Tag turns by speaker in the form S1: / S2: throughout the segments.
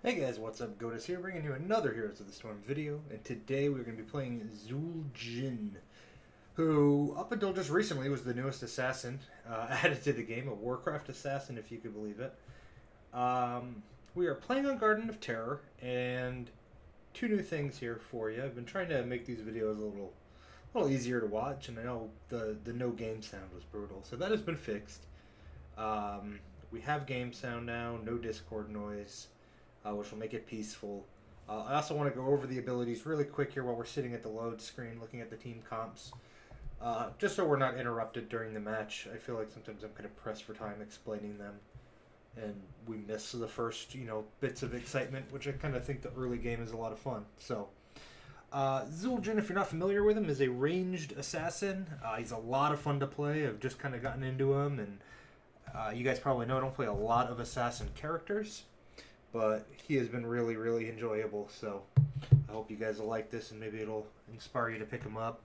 S1: Hey guys, what's up? Goatus here, bringing you another Heroes of the Storm video, and today we're going to be playing Zul'Jin, who, up until just recently, was the newest assassin added to the game, a Warcraft assassin, if you could believe it. We are playing on Garden of Terror, and two new things here for you. I've been trying to make these videos a little easier to watch, and I know the no game sound was brutal, so that has been fixed. We have game sound now, no Discord noise, which will make it peaceful. I also want to go over the abilities really quick here while we're sitting at the load screen looking at the team comps. Just so we're not interrupted during the match. I feel like sometimes I'm kind of pressed for time explaining them, and we miss the first, bits of excitement, which I kind of think the early game is a lot of fun. So, Zul'Jin, if you're not familiar with him, is a ranged assassin. He's a lot of fun to play. I've just kind of gotten into him, and you guys probably know I don't play a lot of assassin characters, but he has been really, really enjoyable. So I hope you guys will like this, and maybe it'll inspire you to pick him up.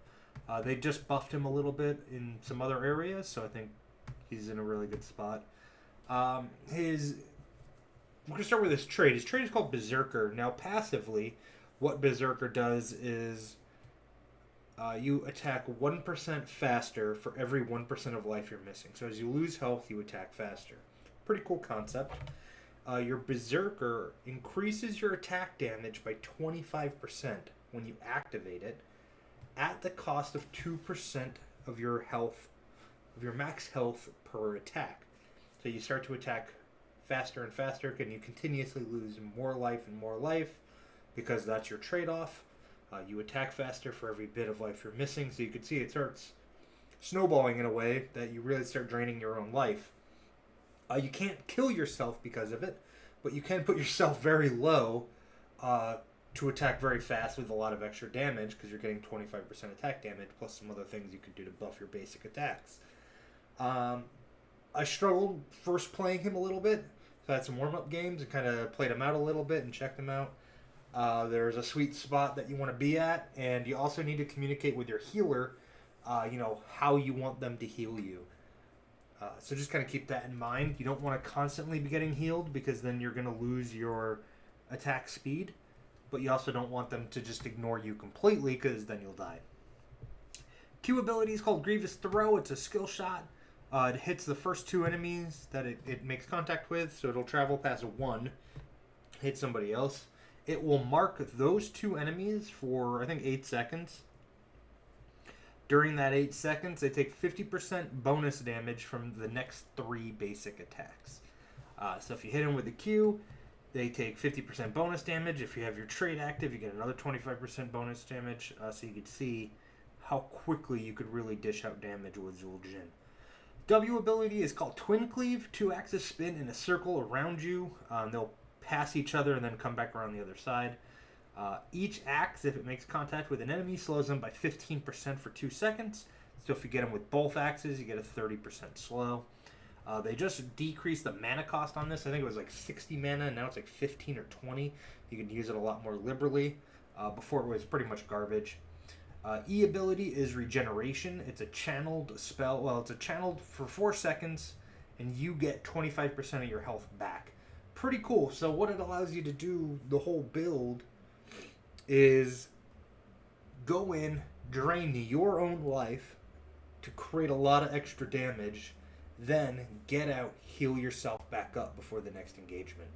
S1: They just buffed him a little bit in some other areas, so I think he's in a really good spot. We're going to start with his trade. His trade is called Berserker. Now, passively, what Berserker does is you attack 1% faster for every 1% of life you're missing. So as you lose health, you attack faster. Pretty cool concept. Your Berserker increases your attack damage by 25% when you activate it, at the cost of 2% of your health, of your max health per attack. So you start to attack faster and faster, and you continuously lose more life and more life because that's your trade-off. You attack faster for every bit of life you're missing, so you can see it starts snowballing in a way that you really start draining your own life. You can't kill yourself because of it, but you can put yourself very low to attack very fast with a lot of extra damage because you're getting 25% attack damage plus some other things you could do to buff your basic attacks. I struggled first playing him a little bit, so I had some warm-up games and kind of played him out a little bit and checked him out. There's a sweet spot that you want to be at, and you also need to communicate with your healer, how you want them to heal you. So just kind of keep that in mind. You don't want to constantly be getting healed because then you're going to lose your attack speed. But you also don't want them to just ignore you completely because then you'll die. Q ability is called Grievous Throw. It's a skill shot. It hits the first two enemies that it makes contact with. So it'll travel past one, hit somebody else. It will mark those two enemies for, I think, 8 seconds. During that 8 seconds, they take 50% bonus damage from the next 3 basic attacks. So if you hit them with the Q, they take 50% bonus damage. If you have your trade active, you get another 25% bonus damage. So you can see how quickly you could really dish out damage with Zul'Jin. W ability is called Twin Cleave. 2-axis spin in a circle around you. They'll pass each other and then come back around the other side. Each axe, if it makes contact with an enemy, slows them by 15% for 2 seconds. So if you get them with both axes, you get a 30% slow. They just decreased the mana cost on this. I think it was like 60 mana, and now it's like 15 or 20. You can use it a lot more liberally. Before it was pretty much garbage. E ability is Regeneration. It's a channeled spell. Well, it's a channeled for 4 seconds, and you get 25% of your health back. Pretty cool. So what it allows you to do, the whole build, is go in, drain your own life to create a lot of extra damage, then get out, heal yourself back up before the next engagement.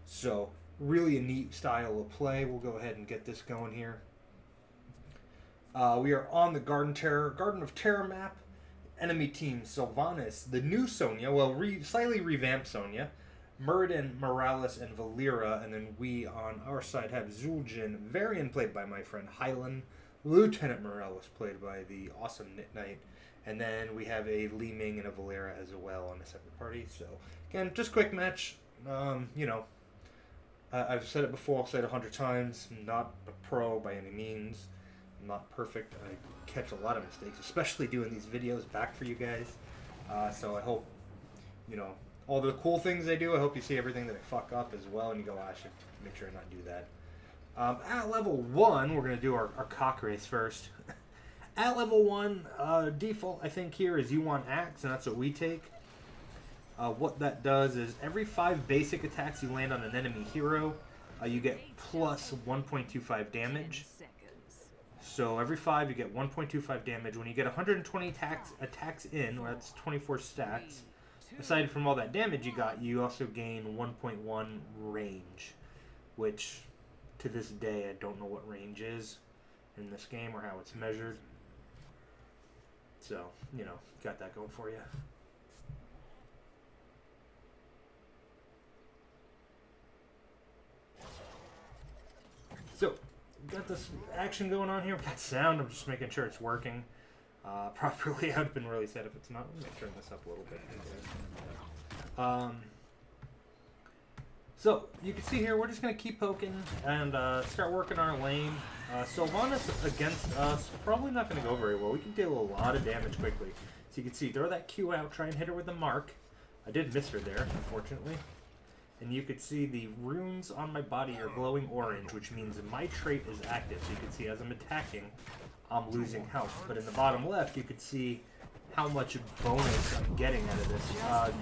S1: So really a neat style of play. We'll go ahead and get this going here. We are on the Garden of Terror map. Enemy team Sylvanas, the new Sonya, slightly revamped Sonya, Muradin, Morales, and Valera, and then we on our side have Zul'Jin, Varian played by my friend Hylan, Lieutenant Morales played by the awesome KnitKnight, and then we have a Li Ming and a Valera as well on a separate party. So again, just quick match. I've said it before, I'll say it 100 times. I'm not a pro by any means. I'm not perfect. I catch a lot of mistakes, especially doing these videos back for you guys. So I hope, all the cool things I do, I hope you see everything that I fuck up as well, and you go, I should make sure I not do that. At level 1, we're going to do our cock race first. At level 1, default, I think, here is you want Axe, and that's what we take. What that does is every 5 basic attacks you land on an enemy hero, you get plus 1.25 damage. So every 5 you get 1.25 damage. When you get 120 attacks in, or that's 24 stacks, aside from all that damage you got, you also gain 1.1 range, which to this day I don't know what range is in this game or how it's measured. So, you know, got that going for you. So, got this action going on here. We got sound. I'm just making sure it's working properly. I'd have been really sad if it's not. Let me turn this up a little bit. So, you can see here, we're just going to keep poking and start working our lane. Sylvanas against us, probably not going to go very well. We can deal a lot of damage quickly. So you can see, throw that Q out, try and hit her with a mark. I did miss her there, unfortunately. And you could see the runes on my body are glowing orange, which means my trait is active. So you can see as I'm attacking, I'm losing health. But in the bottom left, you could see how much bonus I'm getting out of this.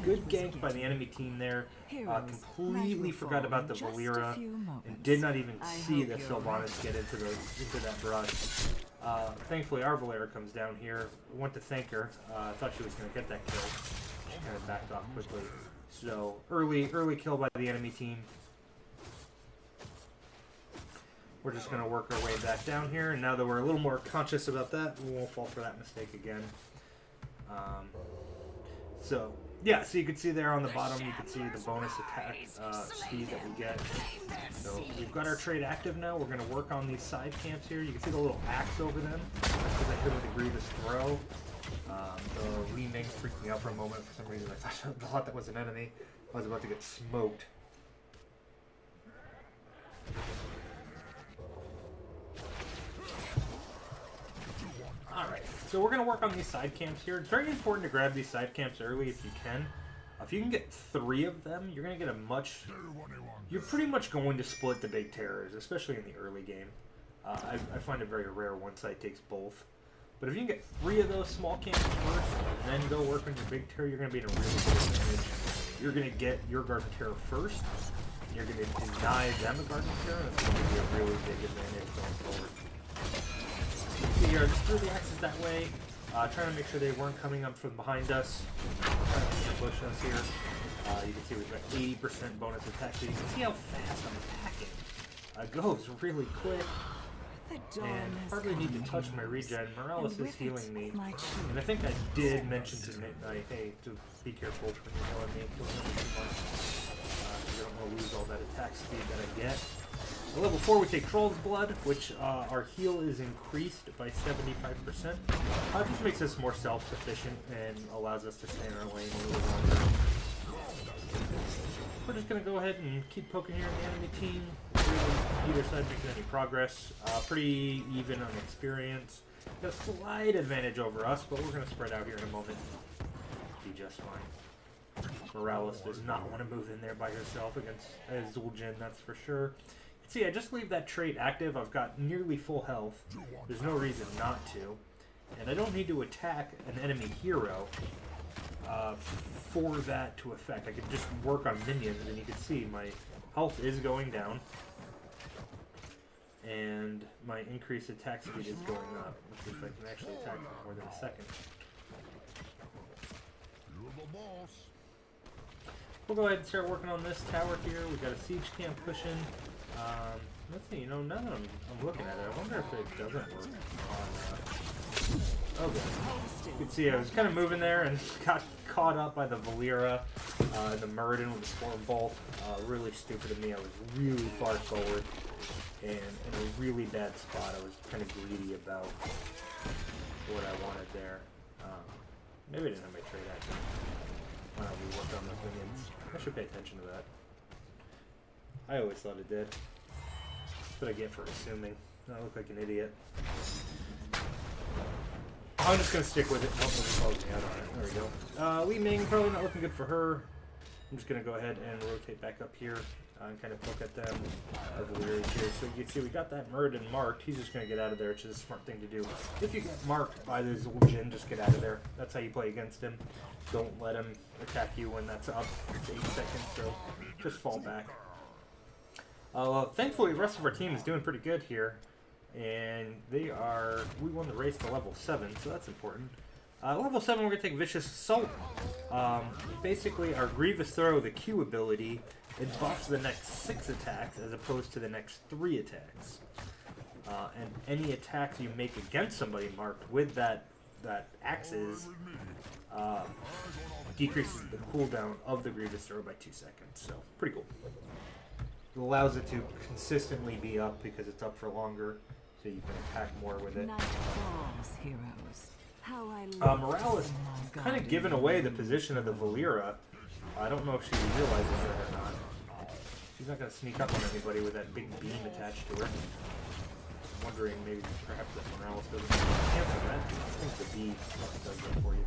S1: Good gank by the enemy team there. Completely forgot about the Valera and did not even see the Sylvanas get into that brush. Thankfully, our Valera comes down here. I want to thank her. I thought she was going to get that kill. She kind of backed off quickly. So, early kill by the enemy team. We're just going to work our way back down here, and now that we're a little more conscious about that, we won't fall for that mistake again. So you can see there on the bottom, you can see the bonus attack speed that we get. So we've got our trait active now. We're going to work on these side camps here. You can see the little axe over them because I hit with a grievous throw. The Li Ming freaked me out for a moment. For some reason, I thought that was an enemy. I was about to get smoked. Alright, so we're going to work on these side camps here. It's very important to grab these side camps early if you can. If you can get 3 of them, you're going to get you're pretty much going to split the big terrors, especially in the early game. I find it very rare one side takes both. But if you can get 3 of those small camps first, and then go work on your big terror, you're going to be in a really good advantage. You're going to get your garden terror first, and you're going to deny them a garden terror, and it's going to be a really big advantage going forward. See here, I just threw the axes that way, trying to make sure they weren't coming up from behind us, trying to push us here. You can see we've got 80% bonus attack, so you can see how fast I'm attacking. It goes really quick, and hardly need to touch my regen. Morales is healing me, and I think I did mention to KnitKnight, hey, to be careful when you're healing me, don't hit me too much, because I don't want to lose all that attack speed that I get. At level 4 we take Troll's Blood, which our heal is increased by 75%. It just makes us more self-sufficient and allows us to stay in our lane a little longer. We're just going to go ahead and keep poking here in the enemy team. Either side making any progress. Pretty even on experience. Got a slight advantage over us, but we're going to spread out here in a moment. Be just fine. Morales does not want to move in there by herself against Zul'Jin, that's for sure. See, I just leave that trait active. I've got nearly full health. There's no reason not to. And I don't need to attack an enemy hero for that to affect. I can just work on minions, and you can see my health is going down. And my increased attack speed is going up. Let's see if I can actually attack for more than a second. We'll go ahead and start working on this tower here. We've got a siege camp pushing. Let's see, you know, now that I'm looking at it, I wonder if it doesn't work on, okay. You can see I was kind of moving there and got caught up by the Valera, the Muradin with the Storm Bolt. Really stupid of me. I was really far forward and in a really bad spot. I was kind of greedy about what I wanted there. Maybe I didn't have my trade action. Why not we worked on those minions? I should pay attention to that. I always thought it did. That's what I get for assuming. I look like an idiot. I'm just going to stick with it. Nope, nobody calls me out on it. There we go. Li Ming, probably not looking good for her. I'm just going to go ahead and rotate back up here and kind of poke at them. Here. So you can see we got that Muradin marked. He's just going to get out of there, which is a smart thing to do. If you get marked by the Zul'Jin, just get out of there. That's how you play against him. Don't let him attack you when that's up. It's 8 seconds, so just fall back. Thankfully, the rest of our team is doing pretty good here. And we won the race to level 7, so that's important. Level 7, we're going to take Vicious Assault. Basically, our Grievous Throw, the Q ability, it buffs the next 6 attacks as opposed to the next 3 attacks. And any attacks you make against somebody marked with that axes decreases the cooldown of the Grievous Throw by 2 seconds. So, pretty cool. It allows it to consistently be up because it's up for longer, so you can attack more with it. Morale is kind of giving away the position of the Valera. I don't know if she realizes it or not. She's not going to sneak up on anybody with that big beam attached to her. I'm wondering maybe perhaps that Morales doesn't cancel that. I think the B does that for you.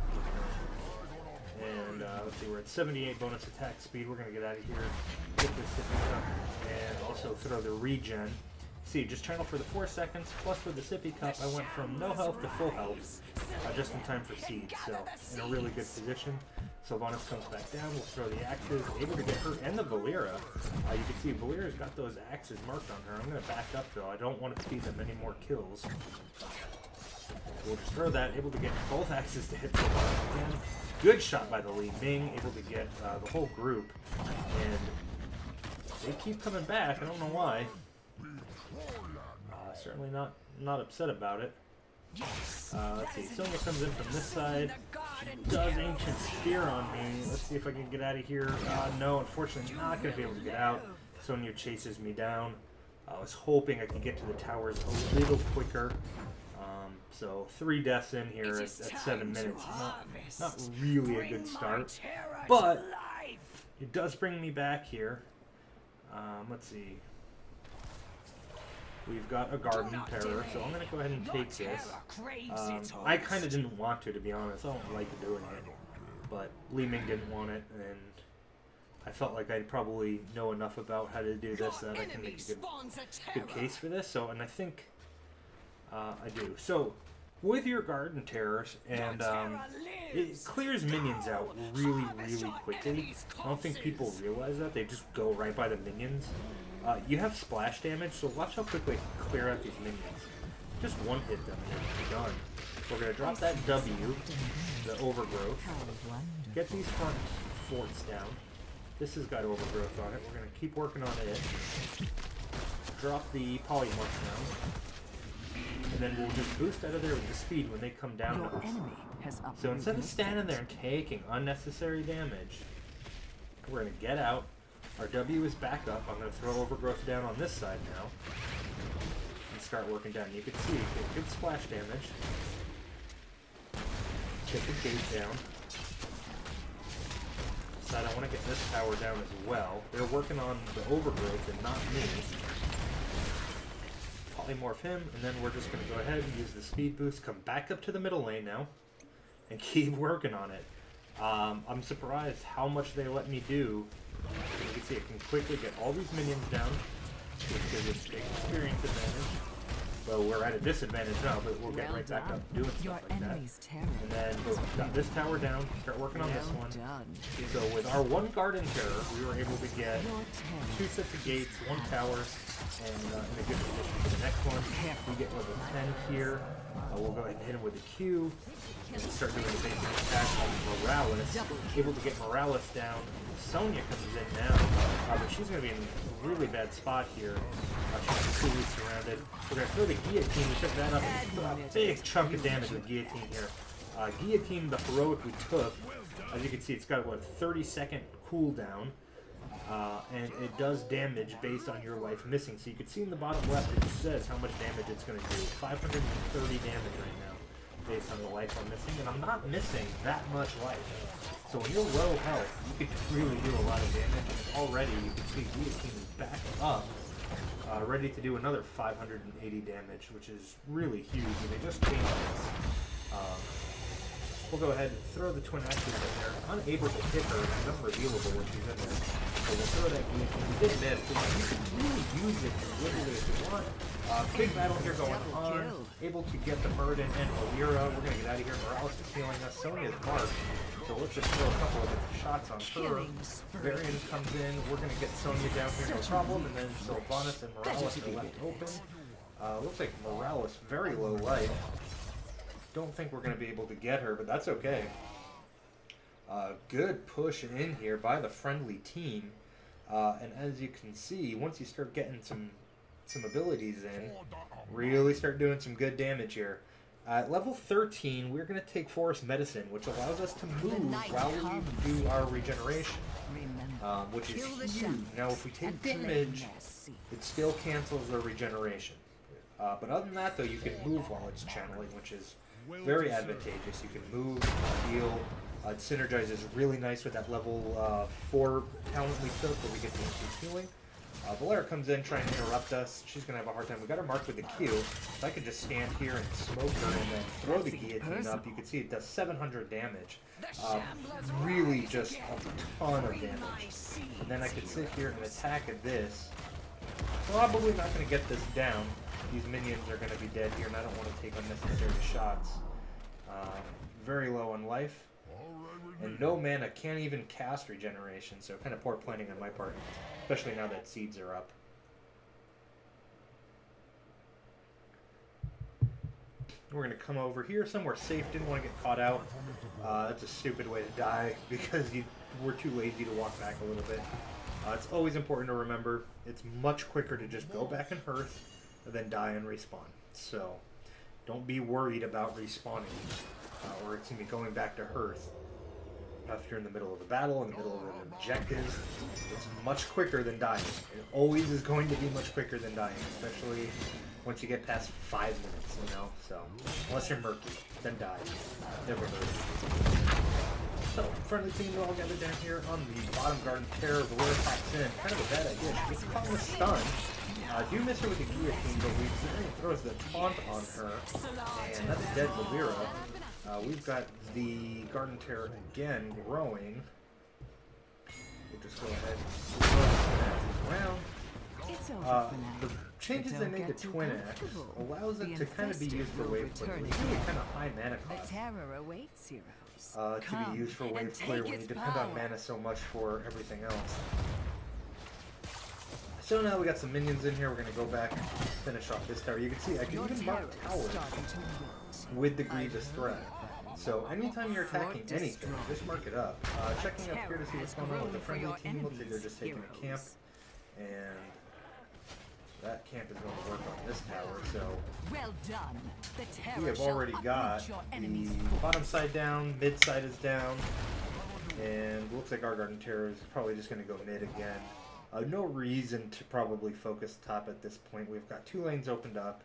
S1: And let's see, we're at 78 bonus attack speed. We're going to get out of here, get this sippy cup, and also throw the regen. See, just channel for the 4 seconds, plus with the sippy cup, I went from no health to full health, just in time for seed, so in a really good position. Sylvanas comes back down, we'll throw the axes, able to get her and the Valera. You can see Valera's got those axes marked on her. I'm going to back up though, I don't want to feed them any more kills. We'll just throw that, able to get both axes to hit Sylvanas again. Good shot by the Li Ming, able to get the whole group, and they keep coming back, I don't know why. Certainly not upset about it. Let's see, Sonya comes in from this side. She does Ancient Spear on me. Let's see if I can get out of here. No, unfortunately not going to be able to get out. Sonya chases me down. I was hoping I could get to the towers a little quicker. So 3 deaths in here at 7 minutes. Not really a good start. But it does bring me back here. Let's see. We've got a Garden Terror, so I'm going to go ahead and take this. I kind of didn't want to be honest. I don't like doing it. But Li Ming didn't want it, and I felt like I'd probably know enough about how to do this that I can make a good case for this. So, and I think I do. So, with your Garden Terrors, and it clears minions out really, really quickly. I don't think people realize that. They just go right by the minions. You have splash damage, so watch how quickly I can clear out these minions. Just one hit them and you're done. We're going to drop that W, the Overgrowth, get these front forts down. This has got Overgrowth on it. We're going to keep working on it. Drop the Polymorph down. And then we'll just boost out of there with the speed when they come down to us. So instead of standing there and taking unnecessary damage, we're going to get out. Our W is back up. I'm going to throw Overgrowth down on this side now. And start working down. You can see, get good splash damage. Get the gate down. Decide I want to get this tower down as well. They're working on the Overgrowth and not me. Polymorph him, and then we're just going to go ahead and use the speed boost, come back up to the middle lane now, and keep working on it. I'm surprised how much they let me do. You can see I can quickly get all these minions down, which gives us big experience advantage. Well, we're at a disadvantage now, but we'll get right back up doing stuff like that. And then boom, got this tower down, start working on this one. So with our 1 Garden Terror, we were able to get 2 sets of gates, 1 tower, and in a good position for the next one. We get level 10 here. We'll go ahead and hit him with a Q and start doing the basic attack on Morales. Able to get Morales down. Sonya comes in now, but she's going to be in a really bad spot here. She's completely surrounded. We're going to throw the guillotine. We took that up and put a big chunk of damage with guillotine here. Guillotine, the heroic we took, as you can see, it's got a 30-second cooldown. And it does damage based on your life missing. So you can see in the bottom left it says how much damage it's going to do. 530 damage right now based on the life I'm missing. And I'm not missing that much life. So when you're low health, you can really do a lot of damage. And already you can see Guillotine is back up, ready to do another 580 damage, which is really huge. And they just changed this. We'll go ahead and throw the twin axes in there. Unable to hit her, it's unrevealable when she's in there. So we'll throw that guillotine. We did miss, but you can really use it literally if you want. Big battle here going on. Able to get the Murden and Valera. We're going to get out of here. Morales is healing us. Sonya's marked. So let's just throw a couple of different shots on her. Varian comes in. We're going to get Sonya down here, no problem. And then Sylvanas and Morales are left open. Looks like Morales very low life. Don't think we're going to be able to get her, but that's okay. Good push in here by the friendly team. And as you can see, once you start getting some abilities in, really start doing some good damage here. At level 13, we're going to take Forest Medicine, which allows us to move while we do our regeneration, which is huge. Now, if we take damage, it still cancels the regeneration. But other than that, though, you can move while it's channeling, which is very advantageous. You can move, heal. It synergizes really nice with that level 4 talent we took, where we get the increased healing. Valera comes in trying to interrupt us. She's going to have a hard time. We got her marked with the Q. If I could just stand here and smoke her and then throw the guillotine up, you can see it does 700 damage. Really just a ton of damage. And then I could sit here and attack at this. Probably not going to get this down. These minions are going to be dead here, and I don't want to take unnecessary shots. Very low on life. And no mana, can't even cast regeneration, so kind of poor planning on my part. Especially now that seeds are up. We're going to come over here somewhere safe. Didn't want to get caught out. That's a stupid way to die because we're too lazy to walk back a little bit. It's always important to remember it's much quicker to just go back and hearth and then die and respawn. So don't be worried about respawning or it's going to be going back to hearth. If you're in the middle of a battle, in the middle of an objective, it's much quicker than dying. It always is going to be much quicker than dying, especially once you get past 5 minutes, you know? So, unless you're murky, then die. Never murky. So, friendly team are all gathered down here on the bottom garden terror. Valera pops in. Kind of a bad idea. She gets caught with stun. Do miss her with the guillotine, but Varian throws the taunt on her, and that's dead Valera. We've got the Garden Terror again growing. We'll just go ahead and throw around. The changes they made to Twin Axe allows it to kind of be used for wave clear. It's really kind of high mana cost to be used for wave clear when you depend on mana so much for everything else. So now we got some minions in here. We're going to go back and finish off this tower. You can see I can even mark towers with the Grievous Threat. So anytime you're attacking anything, just mark it up. Checking up here to see what's going on with the friendly team. Looks like they're just taking a camp. And that camp is going to work on this tower. So we have already got the bottom side down, mid side is down. And it looks like our Garden Terror is probably just going to go mid again. No reason to probably focus top at this point. We've got 2 lanes opened up.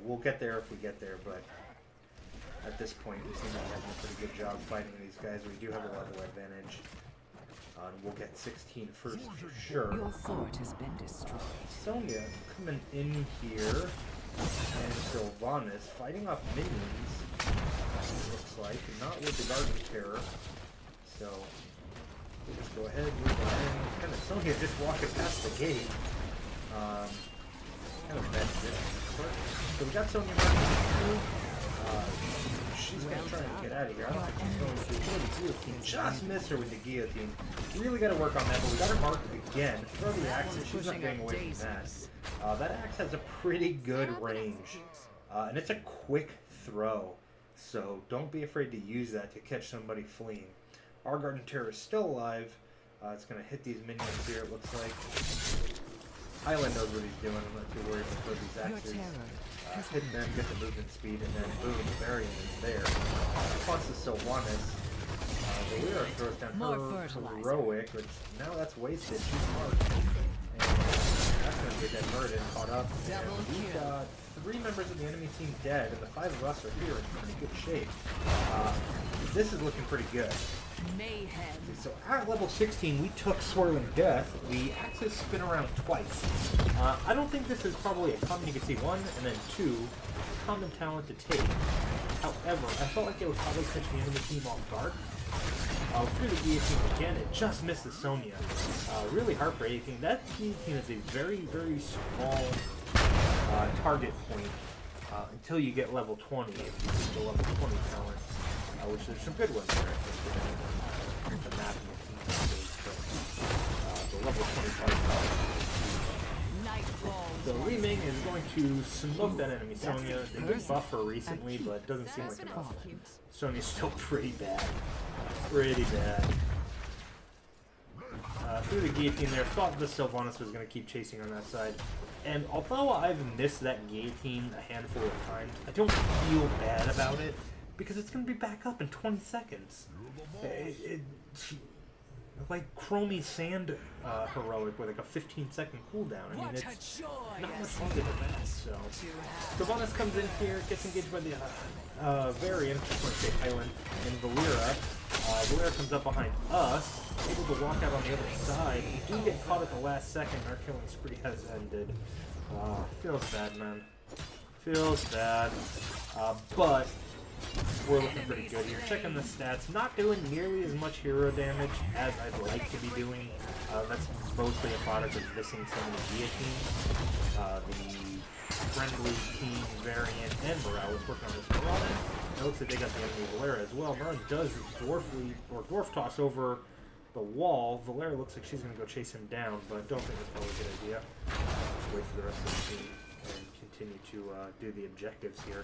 S1: We'll get there if we get there, but at this point we seem to be having a pretty good job fighting these guys. We do have a level advantage. And we'll get 16 first for sure.
S2: Your fort has been destroyed.
S1: Sonya coming in here, and Sylvanas fighting off minions, it looks like, and not with the Garden Terror. So we'll just go ahead, move on in. Kind of Sonya just walking past the gate. Kind of a bad position. So we got Sonya marking. She's going to try to get out of here. I don't think she's going to. Throw the guillotine. Just missed her with the guillotine. Really got to work on that, but we got her marked again. Throw the axes. She's not getting away from that. That axe has a pretty good range. And it's a quick throw. So don't be afraid to use that to catch somebody fleeing. Our Garden Terror is still alive. It's going to hit these minions here, it looks like. Hylan knows what he's doing. I'm not too worried about these axes. Hit them, get the movement speed, and then boom, the Varian is there. Plus the Sylvanas. Valera throws down her heroic, which now that's wasted. She's marked. And that's going to get that Murden caught up. And we've got 3 members of the enemy team dead, and the 5 of us are here in pretty good shape. This is looking pretty good. So at level 16, we took Swirling Death. The axes spin around twice. I don't think this is probably a common. You can see 1 and then 2 common talent to take. However, I felt like it would probably catch the enemy team off guard. Through the guillotine again, it just missed the Sonya. Really heartbreaking. That guillotine is a very, very small target point until you get level 20. If you get the level 20 talent. which there's some good ones there. I think the map and the team stage, but the level 25. So Li Ming is going to smoke that enemy Sonya. They did buff her recently, but it doesn't seem like enough. Sonya's still pretty bad. Pretty bad. Through the guillotine there, thought the Sylvanas was going to keep chasing on that side. And although I've missed that guillotine a handful of times, I don't feel bad about it, because it's going to be back up in 20 seconds. It's like Chromie Sand heroic with like a 15-second cooldown. I mean, it's not much longer than that. So Sylvanas comes in here, gets engaged by the variant, just want to say Hylan, and Valera. Valera comes up behind us, able to walk out on the other side. We do get caught at the last second. Our killing spree has ended. Feels bad, man. Feels bad. But we're looking pretty good here. Checking the stats. Not doing nearly as much hero damage as I'd like to be doing. That's mostly a product of missing some of the guillotines. The friendly team variant and Morales working on this Marauder. It looks like they got the enemy Valera as well. Marauder does dwarf toss over the wall. Valera looks like she's going to go chase him down, but don't think that's probably a good idea. Just wait for the rest of the team and continue to do the objectives here.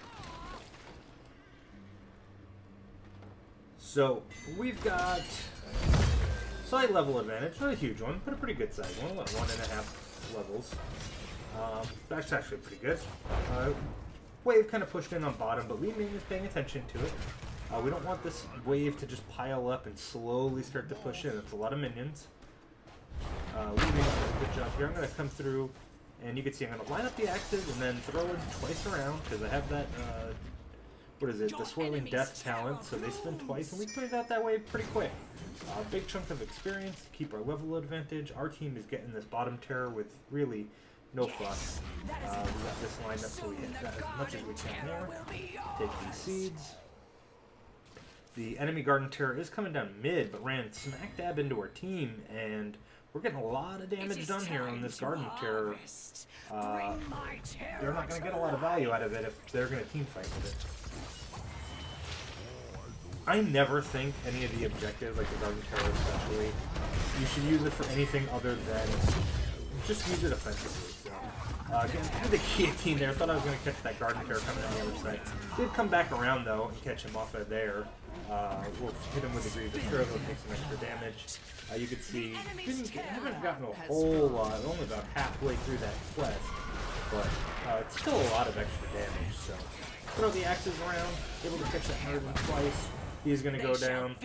S1: So we've got slight level advantage, not a huge one, but a pretty good size one, about 1.5 levels. That's actually pretty good. Wave kind of pushed in on bottom, but Li Ming is paying attention to it. We don't want this wave to just pile up and slowly start to push in. It's a lot of minions. Li Ming does a good job here. I'm going to come through, and you can see I'm going to line up the axes and then throw it twice around, because I have that, what is it, the Swirling Death talent, so they spin twice, and we cleared out that wave pretty quick. Big chunk of experience to keep our level advantage. Our team is getting this bottom terror with really no fuss. We got this lined up so we hit that as much as we can there. Take these seeds. The enemy Garden Terror is coming down mid, but ran smack dab into our team, and we're getting a lot of damage done here on this Garden Terror. They're not going to get a lot of value out of it if they're going to team fight with it. I never think any of the objectives, like the Garden Terror especially, you should use it for anything other than just use it offensively. So, again, through the guillotine there, thought I was going to catch that Garden Terror coming on the other side. Did come back around though and catch him off of there. We'll hit him with the Grievous Throw, he'll take some extra damage. You can see, haven't gotten a whole lot, only about halfway through that quest, but it's still a lot of extra damage. So, throw the axes around, able to catch that Merlin twice. He's going to go down.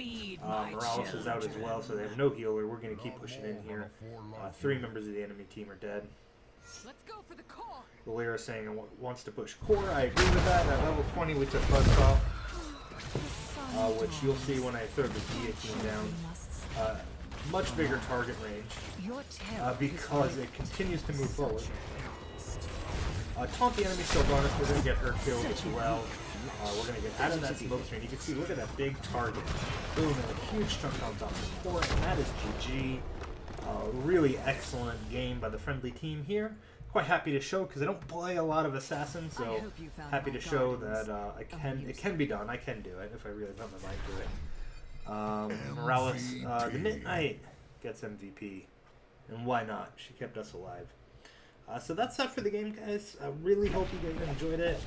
S1: Morales is out as well, so they have no healer. We're going to keep pushing in here. 3 members of the enemy team are dead.
S2: Let's go for the core.
S1: Valera saying wants to push core. I agree with that. At level 20, we took Buzzsaw, which you'll see when I throw the guillotine down. Much bigger target range because it continues to move forward. Taunt the enemy Sylvanas. We're going to get her killed as well. We're going to get out of that smoke screen. You can see, look at that big target. Boom, and a huge chunk on top of the core, and that is GG. Really excellent game by the friendly team here. Quite happy to show, because I don't play a lot of Assassins, so happy to show that it can be done. I can do it if I really put my mind to it. Morales, the KnitKnight gets MVP, and why not? She kept us alive. So that's that for the game, guys. I really hope you guys enjoyed it.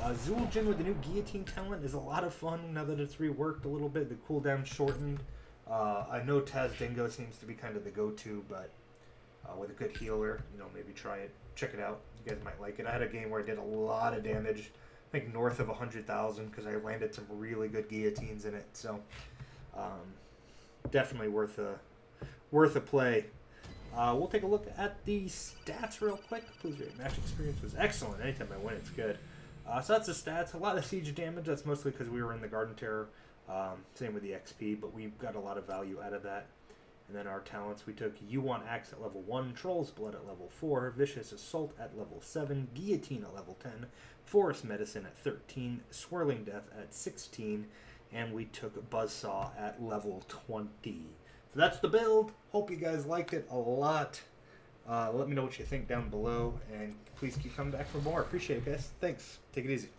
S1: Zul'Jin with the new guillotine talent is a lot of fun now that it's reworked a little bit. The cooldown shortened. I know Taz Digno seems to be kind of the go-to, but with a good healer, maybe try it. Check it out. You guys might like it. I had a game where I did a lot of damage. I think north of 100,000 because I landed some really good guillotines in it. So definitely worth a play. We'll take a look at the stats real quick. Please rate match experience was excellent. Anytime I win, it's good. So that's the stats. A lot of siege damage. That's mostly because we were in the Garden Terror. Same with the XP, but we got a lot of value out of that. And then our talents, we took U1 Axe at level 1, Troll's Blood at level 4, Vicious Assault at level 7, Guillotine at level 10, Forest Medicine at 13, Swirling Death at 16, and we took Buzzsaw at level 20. So that's the build. Hope you guys liked it a lot. Let me know what you think down below, and please keep coming back for more. Appreciate it, guys. Thanks. Take it easy.